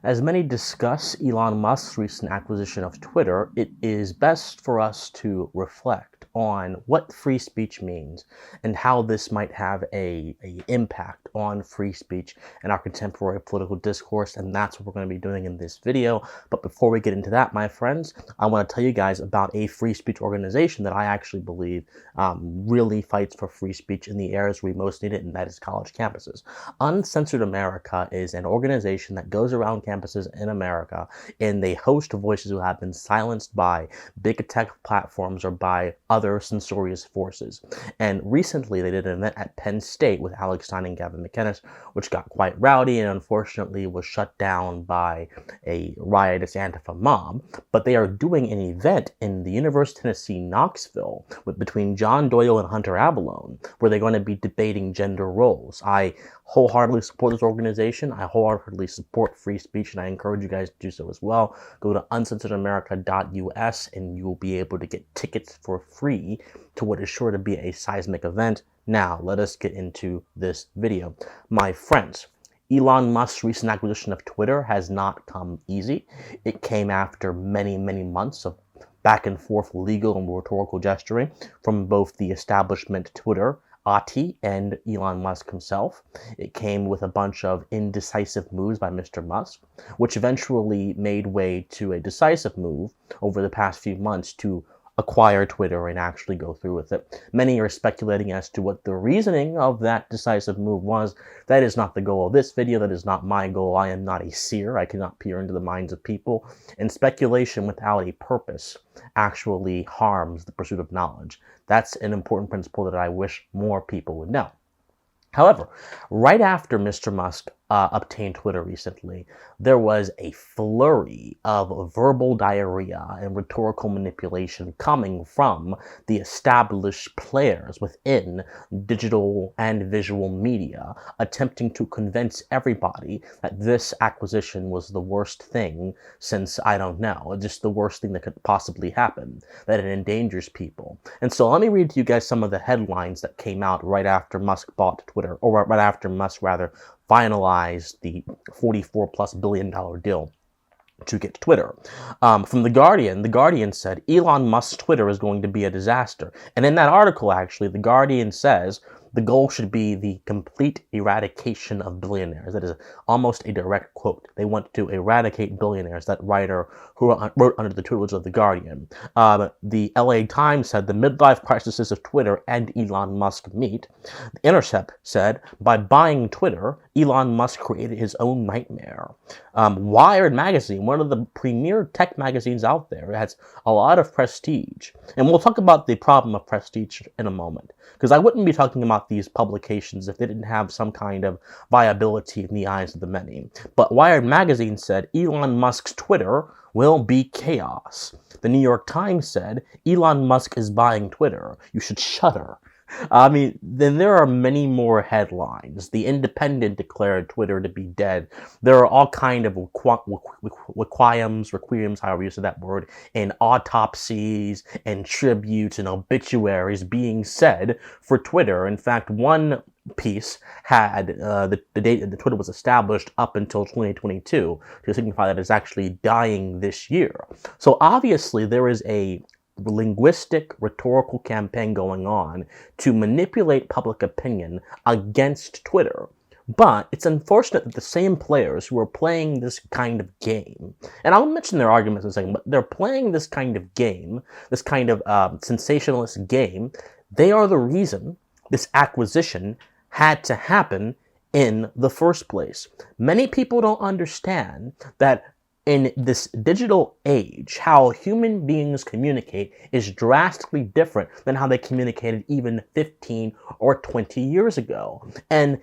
As many discuss Elon Musk's recent acquisition of Twitter, it is best for us to reflect on what free speech means and how this might have a impact on free speech and our contemporary political discourse, and that's what we're going to be doing in this video. But before we get into that, my friends, I want to tell you guys about a free speech organization that I actually believe really fights for free speech in the areas we most need it, and that is college campuses. Uncensored America is an organization that goes around campuses in America and they host voices who have been silenced by big tech platforms or by other censorious forces. And recently they did an event at Penn State with Alex Stein and Gavin McInnes, which got quite rowdy and unfortunately was shut down by a riotous Antifa mob. But they are doing an event in the University of Tennessee, Knoxville, between John Doyle and Hunter Abalone, where they're going to be debating gender roles. I wholeheartedly support this organization. I wholeheartedly support free speech, and I encourage you guys to do so as well. Go to uncensoredamerica.us and you will be able to get tickets for free to what is sure to be a seismic event. Now, let us get into this video. My friends, Elon Musk's recent acquisition of Twitter has not come easy. It came after many, many months of back and forth legal and rhetorical gesturing from both the establishment Twitter, Ati, and Elon Musk himself. It came with a bunch of indecisive moves by Mr. Musk, which eventually made way to a decisive move over the past few months to acquire Twitter and actually go through with it. Many are speculating as to what the reasoning of that decisive move was. That is not the goal of this video. That is not my goal. I am not a seer. I cannot peer into the minds of people. And speculation without a purpose actually harms the pursuit of knowledge. That's an important principle that I wish more people would know. However, right after Mr. Musk obtained Twitter recently, there was a flurry of verbal diarrhea and rhetorical manipulation coming from the established players within digital and visual media, attempting to convince everybody that this acquisition was the worst thing since, I don't know, just the worst thing that could possibly happen, that it endangers people. And so let me read to you guys some of the headlines that came out right after Musk bought Twitter, or right after Musk, rather, finalized the $44+ billion deal to get Twitter. From The Guardian said, Elon Musk's Twitter is going to be a disaster. And in that article, actually, The Guardian says the goal should be the complete eradication of billionaires. That is almost a direct quote. They want to eradicate billionaires, that writer who wrote under the tutelage of The Guardian. The LA Times said the midlife crises of Twitter and Elon Musk meet. The Intercept said, by buying Twitter, Elon Musk created his own nightmare. Wired magazine, one of the premier tech magazines out there, has a lot of prestige. And we'll talk about the problem of prestige in a moment, because I wouldn't be talking about these publications if they didn't have some kind of viability in the eyes of the many. But Wired magazine said Elon Musk's Twitter will be chaos. The New York Times said Elon Musk is buying Twitter. You should shudder. I mean, then there are many more headlines. The Independent declared Twitter to be dead. There are all kind of requiems, however you say that word, and autopsies and tributes and obituaries being said for Twitter. In fact, one piece had the date that Twitter was established up until 2022 to signify that it's actually dying this year. So obviously there is a linguistic rhetorical campaign going on to manipulate public opinion against Twitter. But it's unfortunate that the same players who are playing this kind of game, and I'll mention their arguments in a second, but they're playing this kind of game, this kind of sensationalist game, they are the reason this acquisition had to happen in the first place. Many people don't understand that in this digital age, how human beings communicate is drastically different than how they communicated even 15 or 20 years ago. And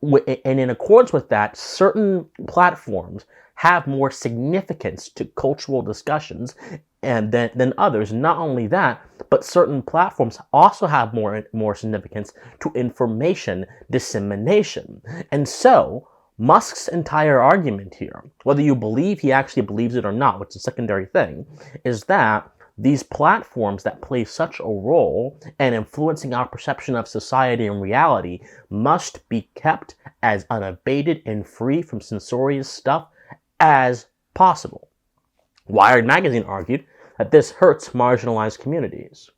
in accordance with that, certain platforms have more significance to cultural discussions than others. Not only that, but certain platforms also have more significance to information dissemination. And so, Musk's entire argument here, whether you believe he actually believes it or not, which is a secondary thing, is that these platforms that play such a role in influencing our perception of society and reality must be kept as unabated and free from censorious stuff as possible. Wired magazine argued that this hurts marginalized communities.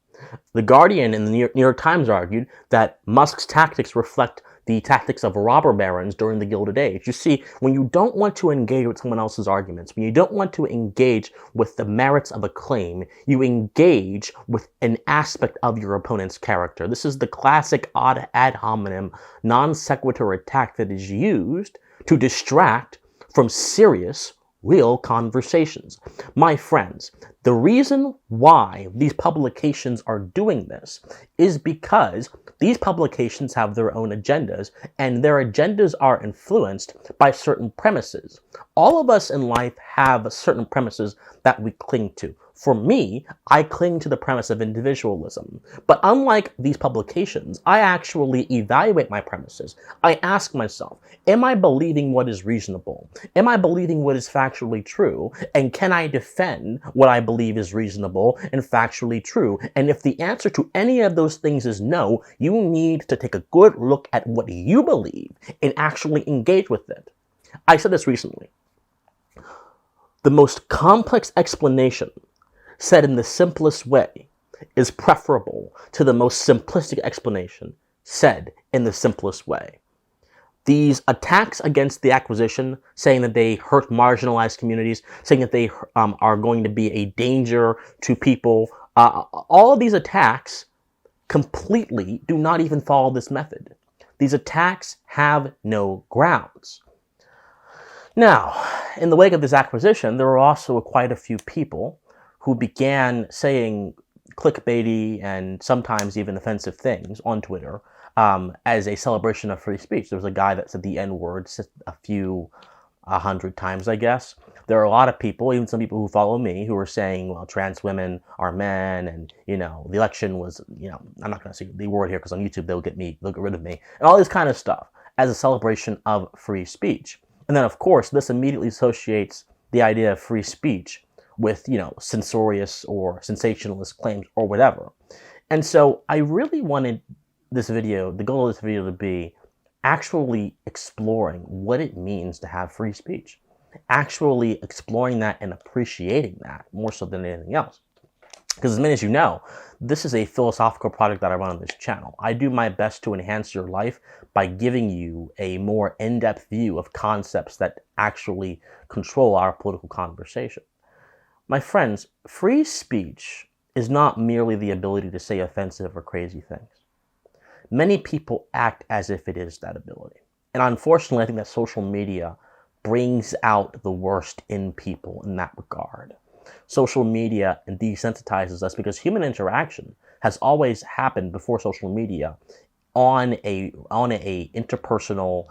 The Guardian and the New York Times argued that Musk's tactics reflect the tactics of robber barons during the Gilded Age. You see, when you don't want to engage with someone else's arguments, when you don't want to engage with the merits of a claim, you engage with an aspect of your opponent's character. This is the classic ad hominem, non sequitur attack that is used to distract from serious, real conversations. My friends, the reason why these publications are doing this is because these publications have their own agendas, and their agendas are influenced by certain premises. All of us in life have certain premises that we cling to. For me, I cling to the premise of individualism. But unlike these publications, I actually evaluate my premises. I ask myself, am I believing what is reasonable? Am I believing what is factually true? And can I defend what I believe is reasonable and factually true? And if the answer to any of those things is no, you need to take a good look at what you believe and actually engage with it. I said this recently. The most complex explanation said in the simplest way is preferable to the most simplistic explanation said in the simplest way. These attacks against the acquisition, saying that they hurt marginalized communities, saying that they are going to be a danger to people, all of these attacks completely do not even follow this method. These attacks have no grounds. Now, in the wake of this acquisition, there were also quite a few people who began saying clickbaity and sometimes even offensive things on Twitter as a celebration of free speech. There was a guy that said the N-word a hundred times, I guess. There are a lot of people, even some people who follow me, who are saying, well, trans women are men, and, the election was, I'm not going to say the word here because on YouTube they'll get rid of me, and all this kind of stuff as a celebration of free speech. And then, of course, this immediately associates the idea of free speech with, censorious or sensationalist claims or whatever. And so I really wanted the goal of this video to be actually exploring what it means to have free speech. Actually exploring that and appreciating that more so than anything else. Because as many as you know, this is a philosophical project that I run on this channel. I do my best to enhance your life by giving you a more in-depth view of concepts that actually control our political conversation. My friends, free speech is not merely the ability to say offensive or crazy things. Many people act as if it is that ability. And unfortunately, I think that social media brings out the worst in people in that regard. Social media desensitizes us because human interaction has always happened before social media on a interpersonal,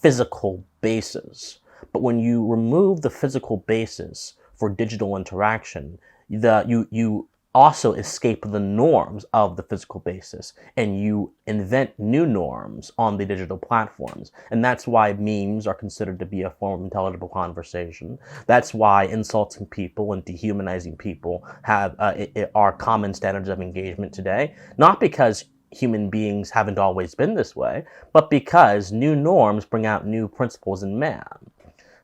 physical basis. But when you remove the physical basis for digital interaction, you also escape the norms of the physical basis, and you invent new norms on the digital platforms. And that's why memes are considered to be a form of intelligible conversation. That's why insulting people and dehumanizing people are common standards of engagement today. Not because human beings haven't always been this way, but because new norms bring out new principles in man.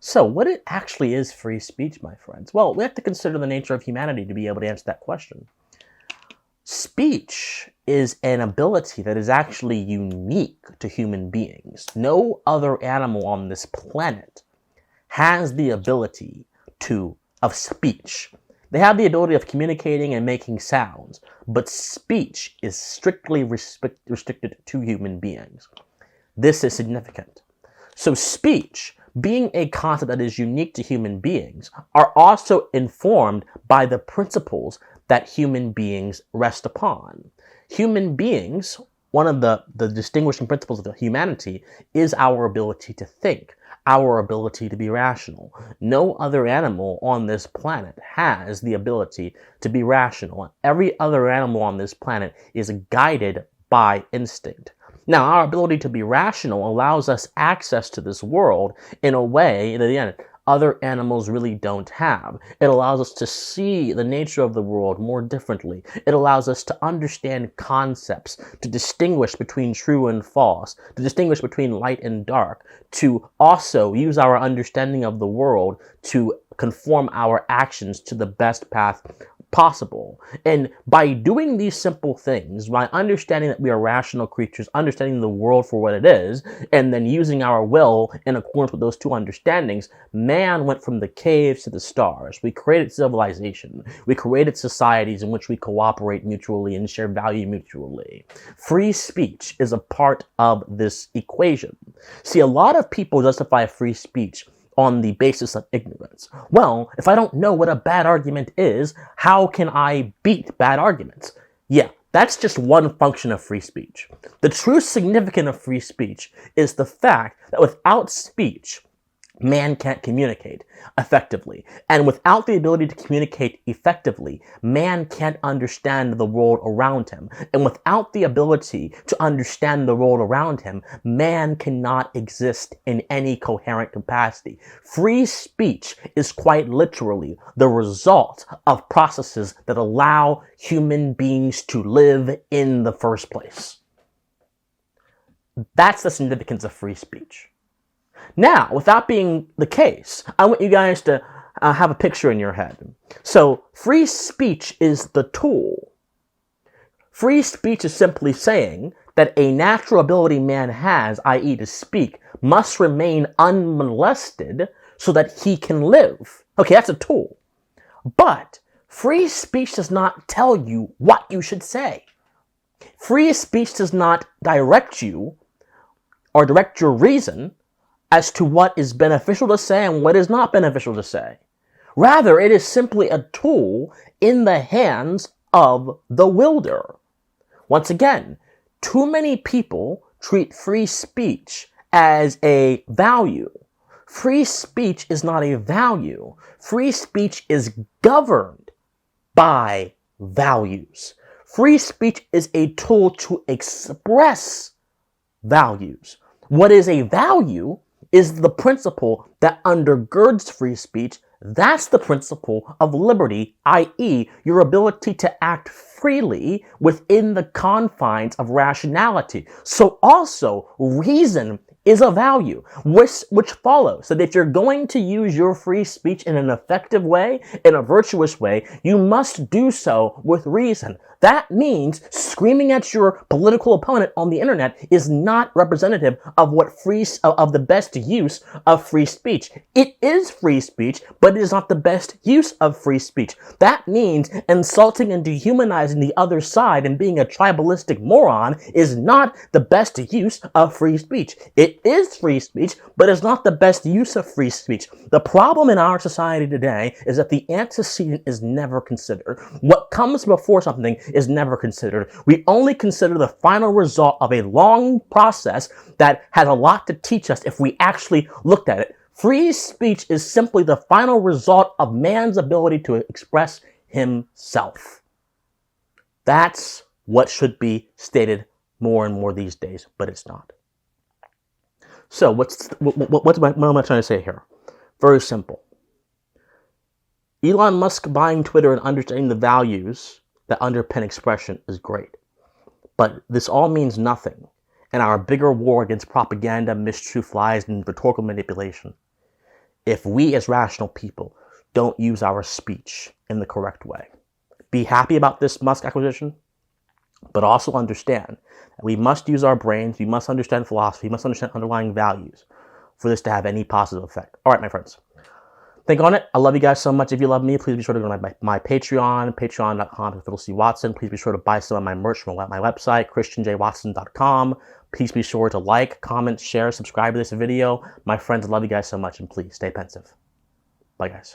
So what it actually is free speech, my friends? Well, we have to consider the nature of humanity to be able to answer that question. Speech is an ability that is actually unique to human beings. No other animal on this planet has the ability of speech. They have the ability of communicating and making sounds, but speech is strictly restricted to human beings. This is significant. So speech, being a concept that is unique to human beings, are also informed by the principles that human beings rest upon. Human beings, one of the distinguishing principles of humanity is our ability to think, our ability to be rational. No other animal on this planet has the ability to be rational. Every other animal on this planet is guided by instinct. Now, our ability to be rational allows us access to this world in a way that, again, other animals really don't have. It allows us to see the nature of the world more differently. It allows us to understand concepts, to distinguish between true and false, to distinguish between light and dark, to also use our understanding of the world to conform our actions to the best path possible. And by doing these simple things, by understanding that we are rational creatures, understanding the world for what it is, and then using our will in accordance with those two understandings, man went from the caves to the stars. We created civilization. We created societies in which we cooperate mutually and share value mutually. Free speech is a part of this equation. See, a lot of people justify free speech on the basis of ignorance. Well, if I don't know what a bad argument is, how can I beat bad arguments? Yeah, that's just one function of free speech. The true significance of free speech is the fact that without speech, man can't communicate effectively. And without the ability to communicate effectively, man can't understand the world around him. And without the ability to understand the world around him, man cannot exist in any coherent capacity. Free speech is quite literally the result of processes that allow human beings to live in the first place. That's the significance of free speech. Now, with that being the case, I want you guys to have a picture in your head. So, free speech is the tool. Free speech is simply saying that a natural ability man has, i.e. to speak, must remain unmolested so that he can live. Okay, that's a tool. But free speech does not tell you what you should say. Free speech does not direct you or direct your reason as to what is beneficial to say and what is not beneficial to say. Rather, it is simply a tool in the hands of the wielder. Once again, too many people treat free speech as a value. Free speech is not a value. Free speech is governed by values. Free speech is a tool to express values. What is a value is the principle that undergirds free speech. That's the principle of liberty, i.e., your ability to act freely within the confines of rationality. So also, reason is a value, which follows that if you're going to use your free speech in an effective way, in a virtuous way, you must do so with reason. That means screaming at your political opponent on the internet is not representative of of the best use of free speech. It is free speech, but it is not the best use of free speech. That means insulting and dehumanizing the other side and being a tribalistic moron is not the best use of free speech. It is free speech, but it's not the best use of free speech. The problem in our society today is that the antecedent is never considered. What comes before something is never considered. We only consider the final result of a long process that has a lot to teach us if we actually looked at it. Free speech is simply the final result of man's ability to express himself. That's what should be stated more and more these days, but it's not. So what am I trying to say here? Very simple. Elon Musk buying Twitter and understanding the values that underpin expression is great. But this all means nothing in our bigger war against propaganda, mistruth, lies, and rhetorical manipulation if we as rational people don't use our speech in the correct way. Be happy about this Musk acquisition, but also understand that we must use our brains, we must understand philosophy, we must understand underlying values for this to have any positive effect. All right, my friends. Think on it. I love you guys so much. If you love me, please be sure to go to my Patreon, patreon.com/PhiddleCWatson. Please be sure to buy some of my merch from my website, christianjwatson.com. Please be sure to like, comment, share, subscribe to this video. My friends, I love you guys so much, and please stay pensive. Bye, guys.